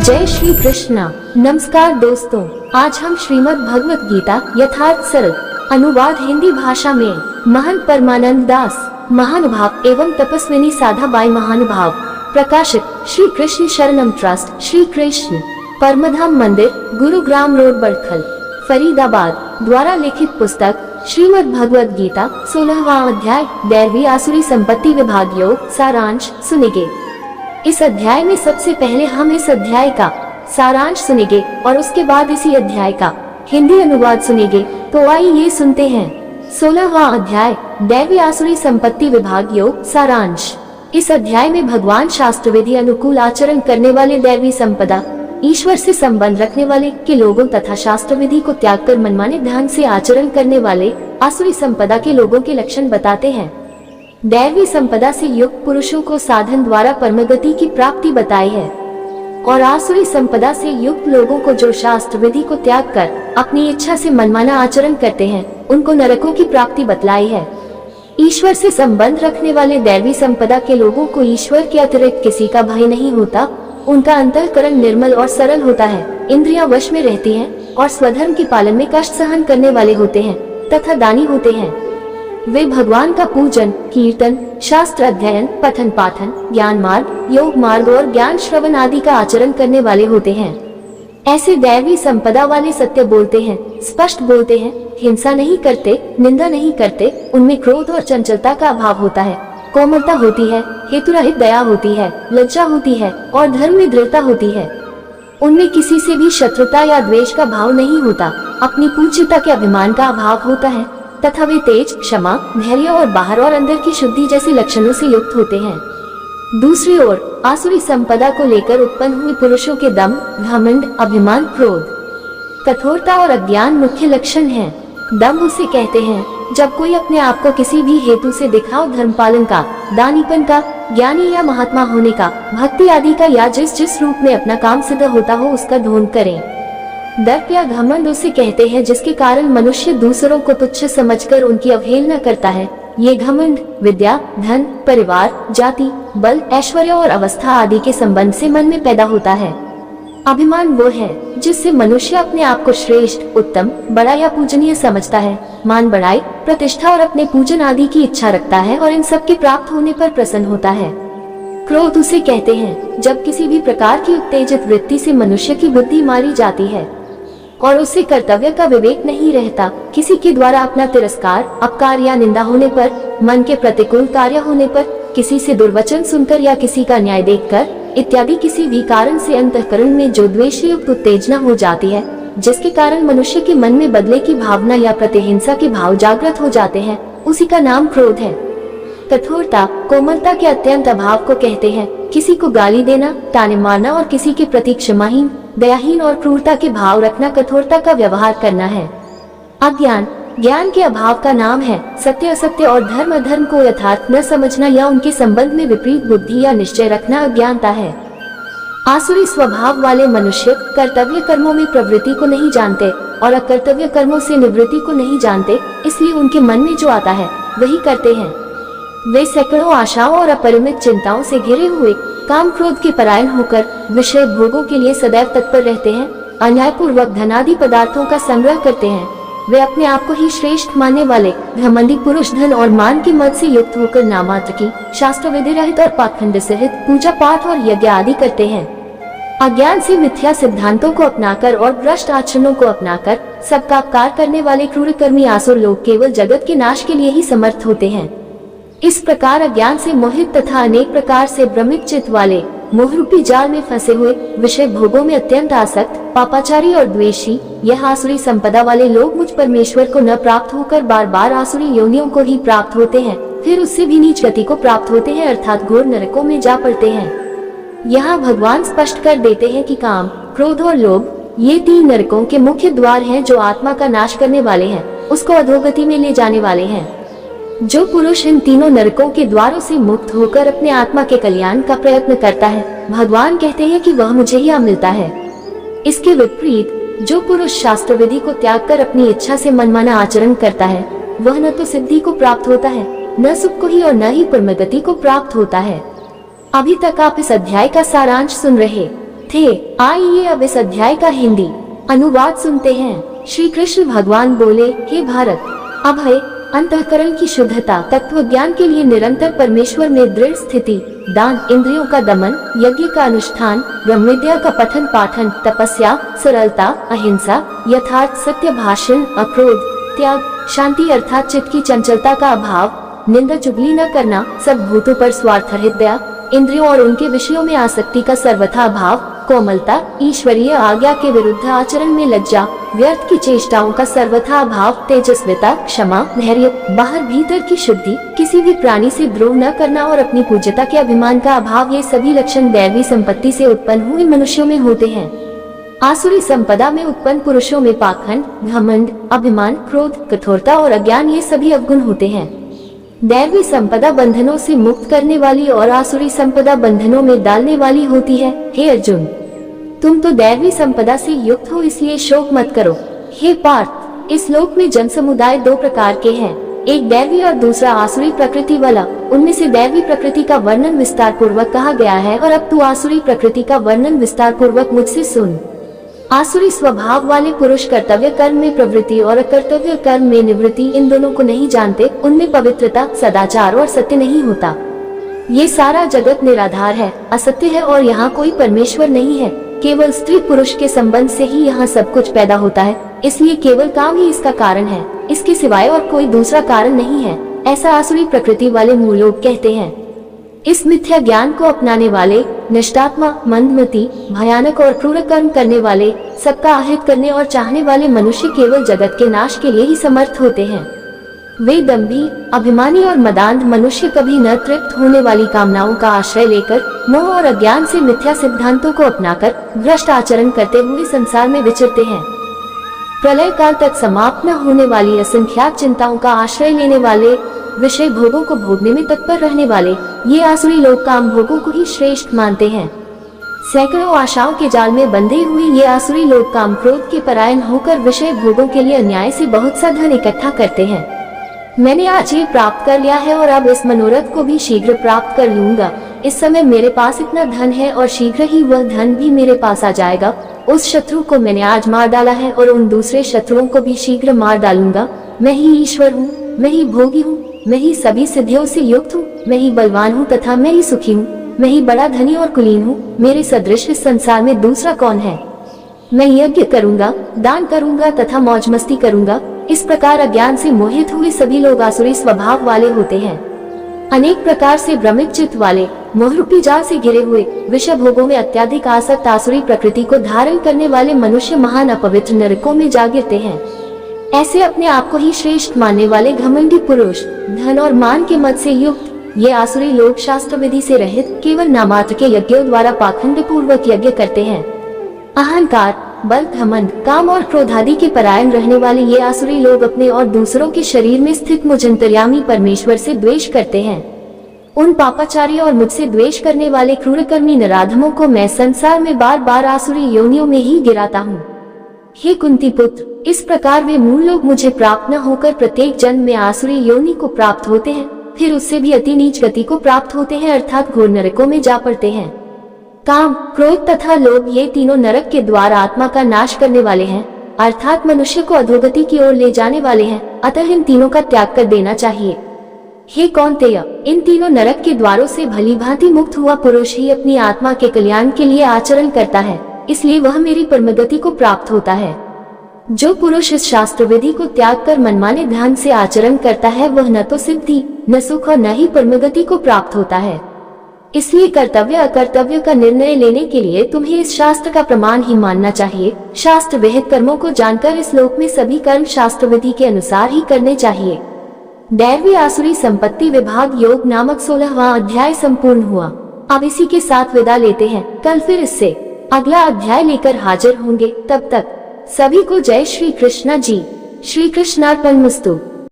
जय श्री कृष्णा। नमस्कार दोस्तों, आज हम श्रीमद् भगवत गीता यथार्थ सरल अनुवाद हिंदी भाषा में महंत परमानंद दास महानुभाव एवं तपस्विनी साधाबाई महानुभाव प्रकाशित श्री कृष्ण शरणम ट्रस्ट श्री कृष्ण परमधाम मंदिर गुरुग्राम रोड बड़खल फरीदाबाद द्वारा लिखित पुस्तक श्रीमद् भगवत गीता 16वां अध्याय दैवी आसुरी संपत्ति विभाग योग सारांश सुनेंगे। इस अध्याय में सबसे पहले हम इस अध्याय का सारांश सुनेंगे और उसके बाद इसी अध्याय का हिंदी अनुवाद सुनेंगे। तो आइए सुनते हैं। 16वां अध्याय दैवी आसुरी संपत्ति विभाग योग सारांश। इस अध्याय में भगवान शास्त्र विधि अनुकूल आचरण करने वाले दैवी संपदा ईश्वर से संबंध रखने वाले के लोगों तथा शास्त्र विधि को त्याग कर मनमाने ढंग से आचरण करने वाले आसुरी संपदा के लोगों के लक्षण बताते हैं। दैवी संपदा से युक्त पुरुषों को साधन द्वारा परमगति की प्राप्ति बताई है और आसुरी संपदा से युक्त लोगों को जो शास्त्र विधि को त्याग कर अपनी इच्छा से मनमाना आचरण करते हैं उनको नरकों की प्राप्ति बतलाई है। ईश्वर से संबंध रखने वाले दैवी संपदा के लोगों को ईश्वर के अतिरिक्त किसी का भय नहीं होता। उनका अंतःकरण निर्मल और सरल होता है, इंद्रियां वश में रहती हैं और स्वधर्म के पालन में कष्ट सहन करने वाले होते हैं तथा दानी होते हैं। वे भगवान का पूजन, कीर्तन, शास्त्र अध्ययन, पठन पाठन, ज्ञान मार्ग, योग मार्ग और ज्ञान श्रवण आदि का आचरण करने वाले होते हैं। ऐसे दैवी संपदा वाले सत्य बोलते हैं, स्पष्ट बोलते हैं, हिंसा नहीं करते, निंदा नहीं करते, उनमें क्रोध और चंचलता का अभाव होता है, कोमलता होती है, हेतुरहित दया होती है, लज्जा होती है और धर्म में दृढ़ता होती है। उनमें किसी से भी शत्रुता या द्वेष का भाव नहीं होता, अपनी पूज्यता के अभिमान का अभाव होता है तथा वे तेज, क्षमा, धैर्य और बाहर और अंदर की शुद्धि जैसे लक्षणों से युक्त होते हैं। दूसरी ओर आसुरी संपदा को लेकर उत्पन्न हुए पुरुषों के दम, घमंड, अभिमान, क्रोध, कठोरता और अज्ञान मुख्य लक्षण हैं। दम उसे कहते हैं जब कोई अपने आप को किसी भी हेतु से दिखाओ धर्म पालन का, दानीपन का, ज्ञानी या महात्मा होने का, भक्ति आदि का या जिस जिस रूप में अपना काम सिद्ध होता हो उसका ढोंग करें। दर्प या घमंड उसे कहते हैं जिसके कारण मनुष्य दूसरों को तुच्छ समझकर उनकी अवहेलना करता है। ये घमंड विद्या, धन, परिवार, जाति, बल, ऐश्वर्य और अवस्था आदि के संबंध से मन में पैदा होता है। अभिमान वो है जिससे मनुष्य अपने आप को श्रेष्ठ, उत्तम, बड़ा या पूजनीय समझता है, मान बढ़ाई, प्रतिष्ठा और अपने पूजन आदि की इच्छा रखता है और इन सब के प्राप्त होने पर प्रसन्न होता है। क्रोध उसे कहते हैं जब किसी भी प्रकार की उत्तेजित वृत्ति से मनुष्य की बुद्धि मारी जाती है और उसे कर्तव्य का विवेक नहीं रहता। किसी के द्वारा अपना तिरस्कार, अपकार या निंदा होने पर, मन के प्रतिकूल कार्य होने पर, किसी से दुर्वचन सुनकर या किसी का न्याय देखकर इत्यादि किसी भी कारण से अंतःकरण में जो द्वेष युक्त उत्तेजना हो जाती है, जिसके कारण मनुष्य के मन में बदले की भावना या प्रतिहिंसा के भाव जागृत हो जाते हैं, उसी का नाम क्रोध है। कठोरता कोमलता के अत्यंत अभाव को कहते हैं। किसी को गाली देना, ताने मारना और किसी के प्रति क्षमाहीन, दयाहीन और क्रूरता के भाव रखना कठोरता का व्यवहार करना है। अज्ञान ज्ञान के अभाव का नाम है। सत्य असत्य और धर्म अधर्म को यथार्थ न समझना या उनके संबंध में विपरीत बुद्धि या निश्चय रखना अज्ञानता है। आसुरी स्वभाव वाले मनुष्य कर्तव्य कर्मों में प्रवृत्ति को नहीं जानते और अकर्तव्य कर्मों से निवृत्ति को नहीं जानते, इसलिए उनके मन में जो आता है वही करते हैं। वे सैकड़ों आशाओं और अपरिमित चिंताओं से घिरे हुए काम क्रोध के परायण होकर विषय भोगों के लिए सदैव तत्पर रहते हैं। अन्यायपूर्वक धनादि पदार्थों का संग्रह करते हैं। वे अपने आप को ही श्रेष्ठ मानने वाले घमंडी पुरुष धन और मान के मद से युक्त होकर नामात्र की, शास्त्र विधि रहित और पाखंड सहित पूजा पाठ और यज्ञ आदि करते हैं। अज्ञान से मिथ्या सिद्धांतों को अपनाकर और भ्रष्ट आचरणों को अपनाकर सबका अपकार करने वाले क्रूर कर्मी आसुर लोग केवल जगत के नाश के लिए ही समर्थ होते हैं। इस प्रकार अज्ञान से मोहित तथा अनेक प्रकार से भ्रमित चित्त वाले मोहरूपी जाल में फंसे हुए विषय भोगों में अत्यंत आसक्त, पापाचारी और द्वेषी यह आसुरी संपदा वाले लोग मुझ परमेश्वर को न प्राप्त होकर बार बार आसुरी योनियों को ही प्राप्त होते हैं, फिर उससे भी नीच गति को प्राप्त होते हैं अर्थात घोर नरकों में जा पड़ते हैं। यहाँ भगवान स्पष्ट कर देते हैं कि काम, क्रोध और लोभ ये तीन नरकों के मुख्य द्वार हैं जो आत्मा का नाश करने वाले हैं, उसको अधोगति में ले जाने वाले हैं। जो पुरुष इन तीनों नरकों के द्वारों से मुक्त होकर अपने आत्मा के कल्याण का प्रयत्न करता है, भगवान कहते हैं कि वह मुझे ही मिलता है। इसके विपरीत जो पुरुष शास्त्र विधि को त्याग कर अपनी इच्छा से मनमाना आचरण करता है, वह न तो सिद्धि को प्राप्त होता है, न सुख को ही और न ही परमगति को प्राप्त होता है। अभी तक आप इस अध्याय का सारांश सुन रहे। थे। आइए अब इस अध्याय का हिंदी अनुवाद सुनते हैं। श्री कृष्ण भगवान बोले, हे भारत, अभय, अंतःकरण की शुद्धता, तत्व ज्ञान के लिए निरंतर परमेश्वर में दृढ़ स्थिति, दान, इंद्रियों का दमन, यज्ञ का अनुष्ठान, ब्रह्म विद्या का पठन पाठन, तपस्या, सरलता, अहिंसा, यथार्थ सत्य भाषण, अक्रोध, त्याग, शांति अर्थात चित्त की चंचलता का अभाव, निंदा चुगली न करना, सब भूतों पर स्वार्थ दया, इंद्रियों और उनके विषयों में आसक्ति का सर्वथा अभाव, कोमलता, ईश्वरीय आज्ञा के विरुद्ध आचरण में लज्जा, व्यर्थ की चेष्टाओं का सर्वथा अभाव, तेजस्विता, क्षमा, धैर्य, बाहर भीतर की शुद्धि, किसी भी प्राणी से द्रोह न करना और अपनी पूज्यता के अभिमान का अभाव, ये सभी लक्षण दैवी संपत्ति से उत्पन्न हुए मनुष्यों में होते हैं। आसुरी संपदा में उत्पन्न पुरुषों में पाखंड, घमंड, अभिमान, क्रोध, कठोरता और अज्ञान, ये सभी अवगुण होते हैं। दैवी संपदा बंधनों से मुक्त करने वाली और आसुरी संपदा बंधनों में डालने वाली होती है। हे अर्जुन, तुम तो दैवी संपदा से युक्त हो, इसलिए शोक मत करो। हे पार्थ, इस लोक में जन समुदाय दो प्रकार के हैं, एक दैवी और दूसरा आसुरी प्रकृति वाला। उनमें से दैवी प्रकृति का वर्णन विस्तार पूर्वक कहा गया है और अब तू आसुरी प्रकृति का वर्णन विस्तार पूर्वक मुझसे सुन। आसुरी स्वभाव वाले पुरुष कर्तव्य कर्म में प्रवृत्ति और अकर्तव्य कर्म में निवृत्ति, इन दोनों को नहीं जानते। उनमें पवित्रता, सदाचार और सत्य नहीं होता। ये सारा जगत निराधार है, असत्य है और यहाँ कोई परमेश्वर नहीं है। केवल स्त्री पुरुष के संबंध से ही यहाँ सब कुछ पैदा होता है, इसलिए केवल काम ही इसका कारण है, इसके सिवाय और कोई दूसरा कारण नहीं है। ऐसा आसुरी प्रकृति वाले मूल लोग कहते हैं। इस मिथ्या ज्ञान को अपनाने वाले, निष्ठात्मा, मंदमती, भयानक और क्रूर कर्म करने वाले, सबका अहित करने और चाहने वाले मनुष्य केवल जगत के नाश के लिए ही समर्थ होते हैं। वे दंभी, अभिमानी और मदांध मनुष्य कभी न तृप्त होने वाली कामनाओं का आश्रय लेकर मोह और अज्ञान से मिथ्या सिद्धांतों को अपनाकर भ्रष्ट आचरण करते हुए संसार में विचरते हैं। प्रलय काल तक समाप्त न होने वाली असंख्यात चिंताओं का आश्रय लेने वाले, विषय भोगों को भोगने में तत्पर रहने वाले, ये आसुरी लोग काम भोगों को ही श्रेष्ठ मानते हैं। सैकड़ों आशाओं के जाल में बंधे हुए ये आसुरी लोग काम क्रोध के परायण होकर विषय भोगों के लिए अन्याय से बहुत सा धन इकट्ठा करते हैं। मैंने आज ये प्राप्त कर लिया है और अब इस मनोरथ को भी शीघ्र प्राप्त कर लूंगा। इस समय मेरे पास इतना धन है और शीघ्र ही वह धन भी मेरे पास आ जाएगा। उस शत्रु को मैंने आज मार डाला है और उन दूसरे शत्रुओं को भी शीघ्र मार डालूंगा। मैं ही ईश्वर हूँ, मैं ही भोगी हूँ, मैं ही सभी सिद्धियों से युक्त हूँ, मैं ही बलवान हूँ तथा मैं ही सुखी हूँ, मैं ही बड़ा धनी और कुलीन हूँ। मेरे सदृश इस संसार में दूसरा कौन है? मैं यज्ञ करूंगा, दान करूंगा तथा मौज मस्ती करूंगा। इस प्रकार अज्ञान से मोहित हुए सभी लोग आसुरी स्वभाव वाले होते हैं। अनेक प्रकार से भ्रमित चित्त वाले, मोहरूपी जाल से घिरे हुए, विषय भोगों में अत्याधिक आसक्त आसुरी प्रकृति को धारण करने वाले मनुष्य महान अपवित्र नरकों में जा गिरते हैं। ऐसे अपने आप को ही श्रेष्ठ मानने वाले घमंडी पुरुष, धन और मान के मद से युक्त, ये आसुरी लोग शास्त्र विधि से रहित केवल नामात्र के यज्ञों द्वारा पाखंड पूर्वक यज्ञ करते हैं। अहंकार, बल, घमंड, काम और क्रोध आदि के परायण रहने वाले ये आसुरी लोग अपने और दूसरों के शरीर में स्थित मुझ अंतर्यामी परमेश्वर से द्वेष करते हैं। उन पापाचारी और मुझसे द्वेष करने वाले क्रूरकर्मी नराधमों को मैं संसार में बार बार आसुरी योनियों में ही गिराता हूँ। हे कुंती पुत्र, इस प्रकार वे मूल लोग मुझे प्राप्त न होकर प्रत्येक जन्म में आसुरी योनि को प्राप्त होते हैं, फिर उससे भी अति नीच गति को प्राप्त होते हैं अर्थात घोर नरकों में जा पड़ते हैं। काम, क्रोध तथा लोभ, ये तीनों नरक के द्वार आत्मा का नाश करने वाले हैं, अर्थात मनुष्य को अधोगति की ओर ले जाने वाले हैं। अतः इन तीनों का त्याग कर देना चाहिए। हे कौन्तेय, इन तीनों नरक के द्वारों से भली भांति मुक्त हुआ पुरुष ही अपनी आत्मा के कल्याण के लिए आचरण करता है, इसलिए वह मेरी परमगति को प्राप्त होता है। जो पुरुष इस शास्त्र विधि को त्याग कर मनमाने ध्यान से आचरण करता है, वह न तो सिद्धि, न सुख और न ही परमगति को प्राप्त होता है। इसलिए कर्तव्य अकर्तव्य का निर्णय लेने के लिए तुम्हें इस शास्त्र का प्रमाण ही मानना चाहिए। शास्त्र विहित कर्मों को जानकर इस लोक में सभी कर्म शास्त्र विधि के अनुसार ही करने चाहिए। दैवी आसुरी संपत्ति विभाग योग नामक 16वां अध्याय संपूर्ण हुआ। अब इसी के साथ विदा लेते हैं। कल फिर इससे अगला अध्याय लेकर हाजिर होंगे। तब तक सभी को जय श्री कृष्णा जी। श्री कृष्णार्पणमस्तु।